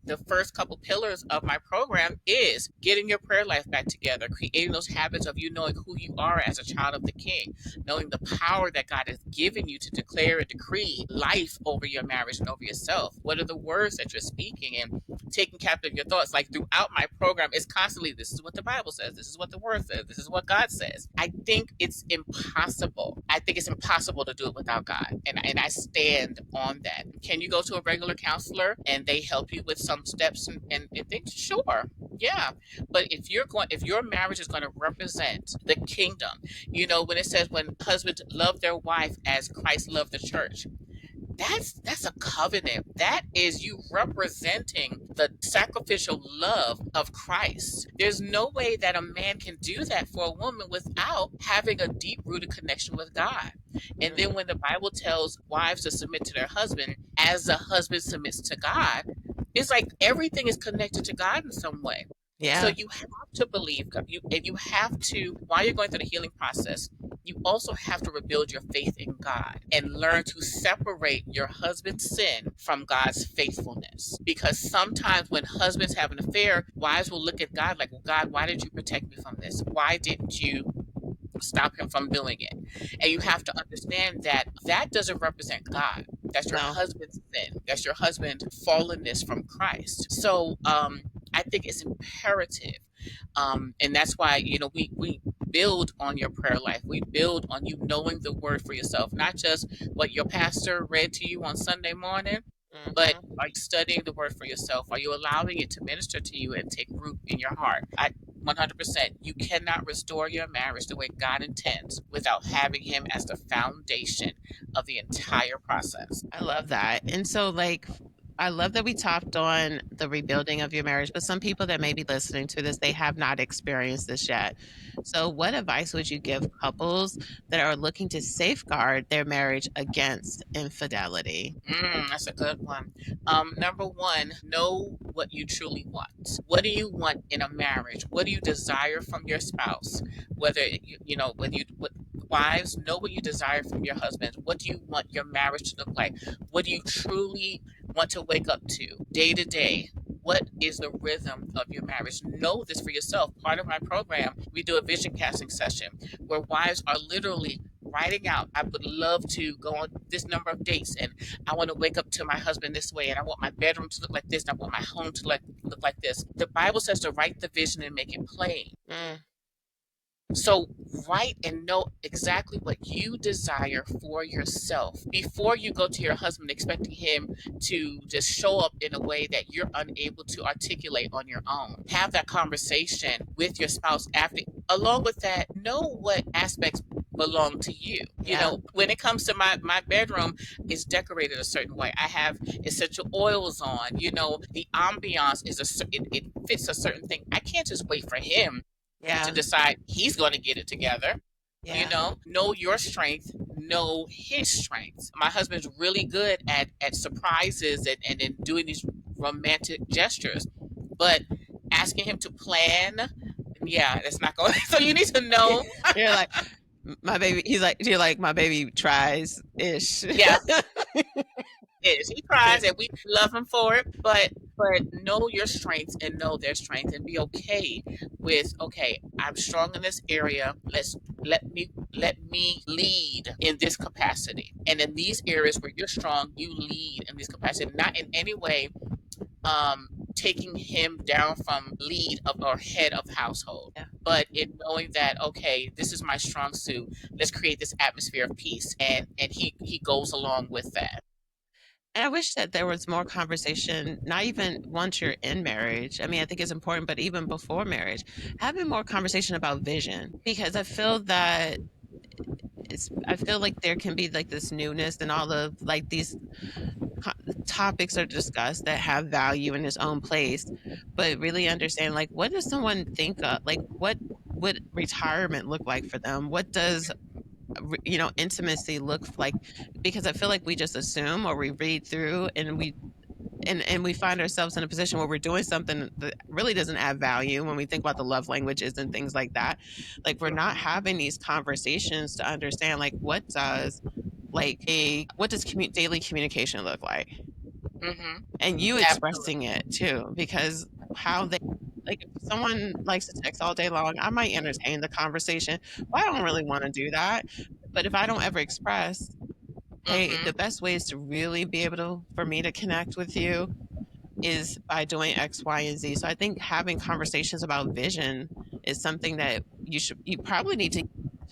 the first couple pillars of my program is getting your prayer life back together, creating those habits of you knowing who you are as a child of the King, knowing the power that God has given you to declare and decree life over your marriage and over yourself. What are the words that you're speaking and taking captive your thoughts? Like throughout my program, it's constantly this is what the Bible says, this is what the word says, this is what God says. I think it's impossible. I think it's impossible to do it without God. And I stand on that. Can you go to a regular counselor and they help you with some steps and things? Sure. Yeah. But if your marriage is going to represent the kingdom, when it says when husbands love their wife as Christ loved the church, that's a covenant. That is you representing the sacrificial love of Christ. There's no way that a man can do that for a woman without having a deep rooted connection with God. And then Mhm. when the Bible tells wives to submit to their husband as the husband submits to God, it's like everything is connected to God in some way. Yeah. So you have to believe God. And you have to, while you're going through the healing process, you also have to rebuild your faith in God and learn to separate your husband's sin from God's faithfulness. Because sometimes when husbands have an affair, wives will look at God like, well, God, why did you protect me from this? Why didn't you stop him from doing it? And you have to understand that that doesn't represent God. That's your No. husband's sin. That's your husband's fallenness from Christ. So I think it's imperative. And that's why, we build on your prayer life. We build on you knowing the word for yourself, not just what your pastor read to you on Sunday morning, but Mhm. are you studying the word for yourself? Are you allowing it to minister to you and take root in your heart? 100%. You cannot restore your marriage the way God intends without having Him as the foundation of the entire process. I love that. And so, like, I love that we talked on the rebuilding of your marriage, but some people that may be listening to this, they have not experienced this yet. So, what advice would you give couples that are looking to safeguard their marriage against infidelity? That's a good one. Number one, know what you truly want. What do you want in a marriage? What do you desire from your spouse? Whether when wives, know what you desire from your husband. What do you want your marriage to look like? What do you truly want to wake up to day? What is the rhythm of your marriage? Know this for yourself. Part of my program, we do a vision casting session where wives are literally writing out, I would love to go on this number of dates, and I want to wake up to my husband this way, and I want my bedroom to look like this, and I want my home to look like this. The Bible says to write the vision and make it plain. Mm, So write and know exactly what you desire for yourself before you go to your husband expecting him to just show up in a way that you're unable to articulate on your own. Have that conversation with your spouse after. Along with that, know what aspects belong to you. yeah, When it comes to my bedroom, it's decorated a certain way. I have essential oils on. The ambiance it fits a certain thing. I can't just wait for him to yeah, decide he's going to get it together. yeah, Know your strength, know his strengths. My husband's really good at surprises and in doing these romantic gestures, but asking him to plan, yeah, that's not going. So you need to know, You're like, my baby." He's like, "You're like my baby tries ish." yeah, is he tries and we love him for it, but know your strengths and know their strengths and be okay with, okay, I'm strong in this area. Let me lead in this capacity, and in these areas where you're strong, you lead in this capacity, not in any way um taking him down from lead of or head of household, Yeah. but in knowing that, okay, this is my strong suit. Let's create this atmosphere of peace, and he goes along with that. And I wish that there was more conversation, not even once you're in marriage. I mean, I think it's important, but even before marriage, having more conversation about vision, because I feel that I feel like there can be like this newness and all of like these co- topics are discussed that have value in its own place, but really understand like what does someone think of, like what would retirement look like for them? What does intimacy look like? Because I feel like we just assume or we read through and we find ourselves in a position where we're doing something that really doesn't add value when we think about the love languages and things like that. Like we're not having these conversations to understand like what does daily communication look like, Hmm. and you expressing Absolutely. it too, because how they like if someone likes to text all day long, I might entertain the conversation. Well, I don't really want to do that, but if I don't ever express, hey, the Hmm. best ways to really be able to for me to connect with you is by doing X, Y, and Z. So I think having conversations about vision is something that you probably need to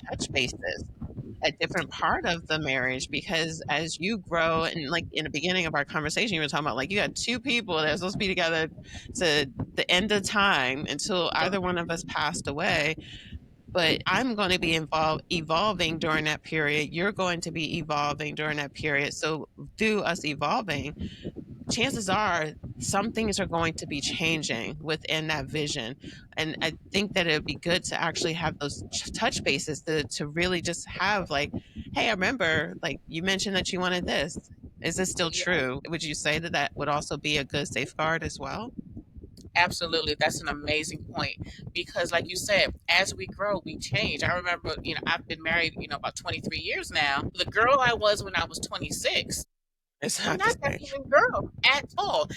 touch bases at different part of the marriage, because as you grow and like in the beginning of our conversation you were talking about like you had two people that are supposed to be together to the end of time until either one of us passed away, but I'm going to be evolving during that period, you're going to be evolving during that period, so through us evolving, chances are some things are going to be changing within that vision. And I think that it would be good to actually have those touch bases to really just have like, hey, I remember like you mentioned that you wanted this. Is this still Yeah, true? Would you say that that would also be a good safeguard as well? Absolutely. That's an amazing point because, like you said, as we grow, we change. I remember, I've been married, about 23 years now. The girl I was when I was 26, It's I'm not the not that same. same girl at all.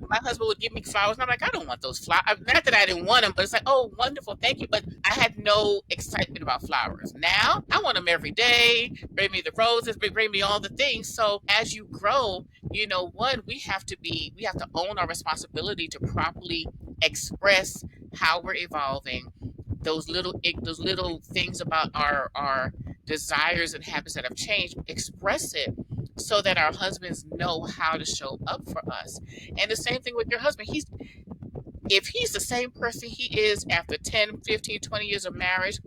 My husband would give me flowers, and I'm like, I don't want those flowers. Not that I didn't want them, but it's like, oh, wonderful, thank you. But I had no excitement about flowers. Now I want them every day. Bring me the roses, bring me all the things. So as you grow, one, we have to own our responsibility to properly express how we're evolving. Those little things about our desires and habits that have changed, express it so that our husbands know how to show up for us. And the same thing with your husband. If he's the same person he is after 10, 15, 20 years of marriage,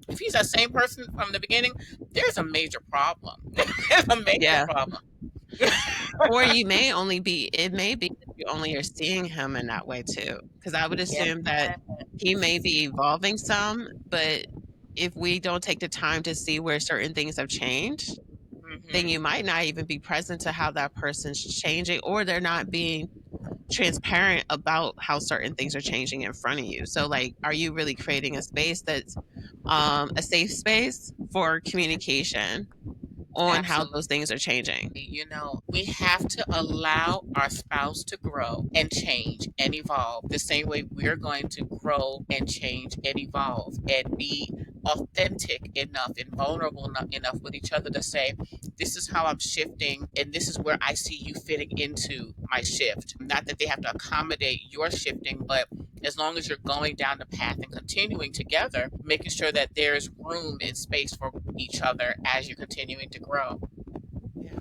if he's that same person from the beginning, there's a major problem. There's a major Yeah. problem. Or it may be that you only are seeing him in that way too. Because I would Yeah. assume that he may be evolving some, but if we don't take the time to see where certain things have changed, then you Hmm. might not even be present to how that person's changing, or they're not being transparent about how certain things are changing in front of you. So, like, are you really creating a space that's a safe space for communication on how Absolutely. those things are changing? We have to allow our spouse to grow and change and evolve the same way we're going to grow and change and evolve and be authentic enough and vulnerable enough with each other to say, this is how I'm shifting and this is where I see you fitting into my shift. Not that they have to accommodate your shifting, but as long as you're going down the path and continuing together, making sure that there's room and space for each other as you're continuing to grow. Yeah.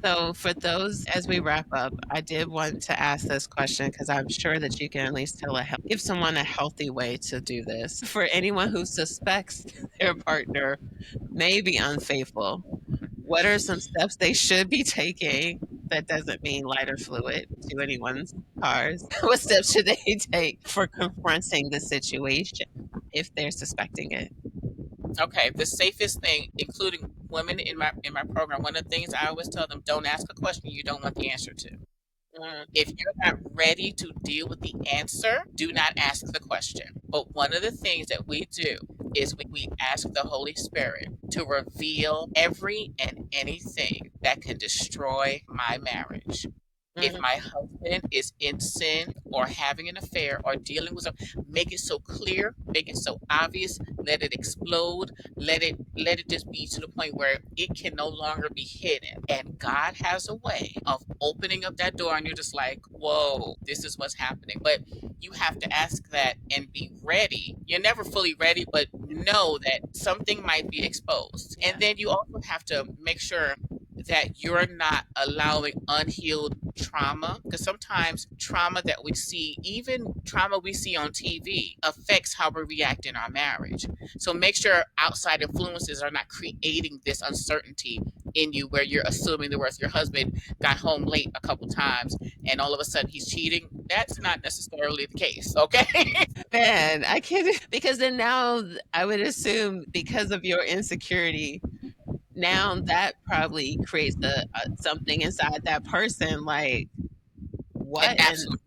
So, for those, as we wrap up, I did want to ask this question because I'm sure that you can at least give someone a healthy way to do this. For anyone who suspects their partner may be unfaithful, what are some steps they should be taking? That doesn't mean lighter fluid to anyone's cars. What steps should they take for confronting the situation if they're suspecting it? Okay, the safest thing, including women in my program, one of the things I always tell them: don't ask a question you don't want the answer to. Mm, If you're not ready to deal with the answer, do not ask the question. But one of the things that we do is we ask the Holy Spirit to reveal every and anything that can destroy my marriage. If mm, my husband is in sin or having an affair or dealing with something, make it so clear, make it so obvious, let it explode, let it just be to the point where it can no longer be hidden. And God has a way of opening up that door and you're just like, whoa, this is what's happening. But you have to ask that and be ready. You're never fully ready, but know that something might be exposed. yeah. And then you also have to make sure that you're not allowing unhealed trauma, because sometimes trauma that we see, even trauma we see on TV, affects how we react in our marriage. So make sure outside influences are not creating this uncertainty in you where you're assuming the worst. Your husband got home late a couple times and all of a sudden he's cheating. That's not necessarily the case, okay? Man, I can't because then now I would assume because of your insecurity, now that probably creates a something inside that person like, It "What?" absolutely.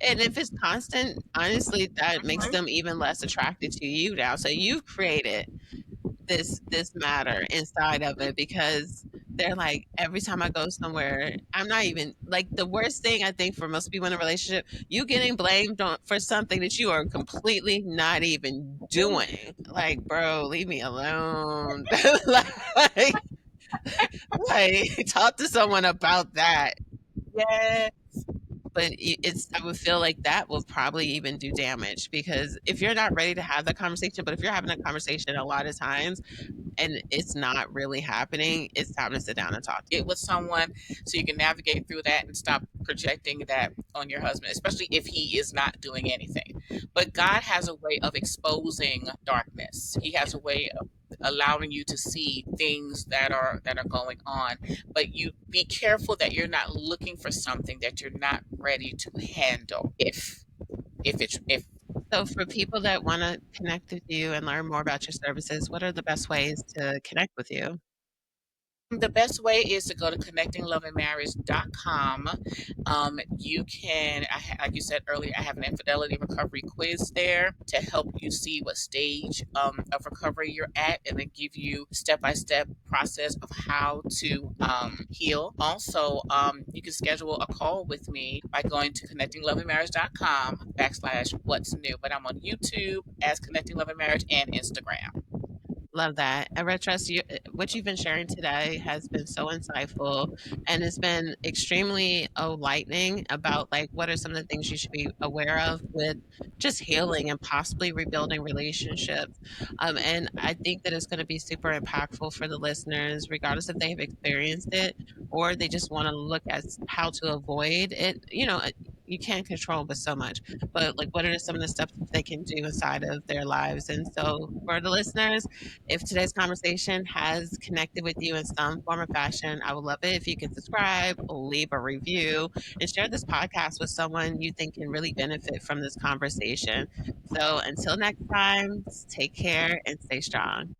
And if it's constant, honestly, that makes Mhm. them even less attracted to you now. So you've created this matter inside of it because they're like, every time I go somewhere, I'm not even like the worst thing I think for most people in a relationship, you getting blamed for something that you are completely not even doing. Like, bro, leave me alone. like, like, talk to someone about that. Yeah. But I would feel like that will probably even do damage because if you're not ready to have that conversation, but if you're having a conversation a lot of times and it's not really happening, it's time to sit down and talk. It with someone so you can navigate through that and stop projecting that on your husband, especially if he is not doing anything. But God has a way of exposing darkness. He has a way of allowing you to see things that are going on. But you be careful that you're not looking for something that you're not ready to handle. If So, for people that want to connect with you and learn more about your services, what are the best ways to connect with you? The best way is to go to connectingloveandmarriage.com. You can, like you said earlier, I have an infidelity recovery quiz there to help you see what stage of recovery you're at and then give you step by step process of how to heal. Also, you can schedule a call with me by going to connectingloveandmarriage.com backslash what's new. But I'm on YouTube as Connecting Love and Marriage and Instagram. Love that. And Red Trust, what you've been sharing today has been so insightful and it's been extremely enlightening about like what are some of the things you should be aware of with just healing and possibly rebuilding relationships. And I think that it's going to be super impactful for the listeners, regardless if they have experienced it or they just want to look at how to avoid it. You can't control but so much, but like what are some of the steps that they can do inside of their lives? And so for the listeners, if today's conversation has connected with you in some form or fashion, I would love it if you could subscribe, leave a review, and share this podcast with someone you think can really benefit from this conversation. So until next time, take care and stay strong.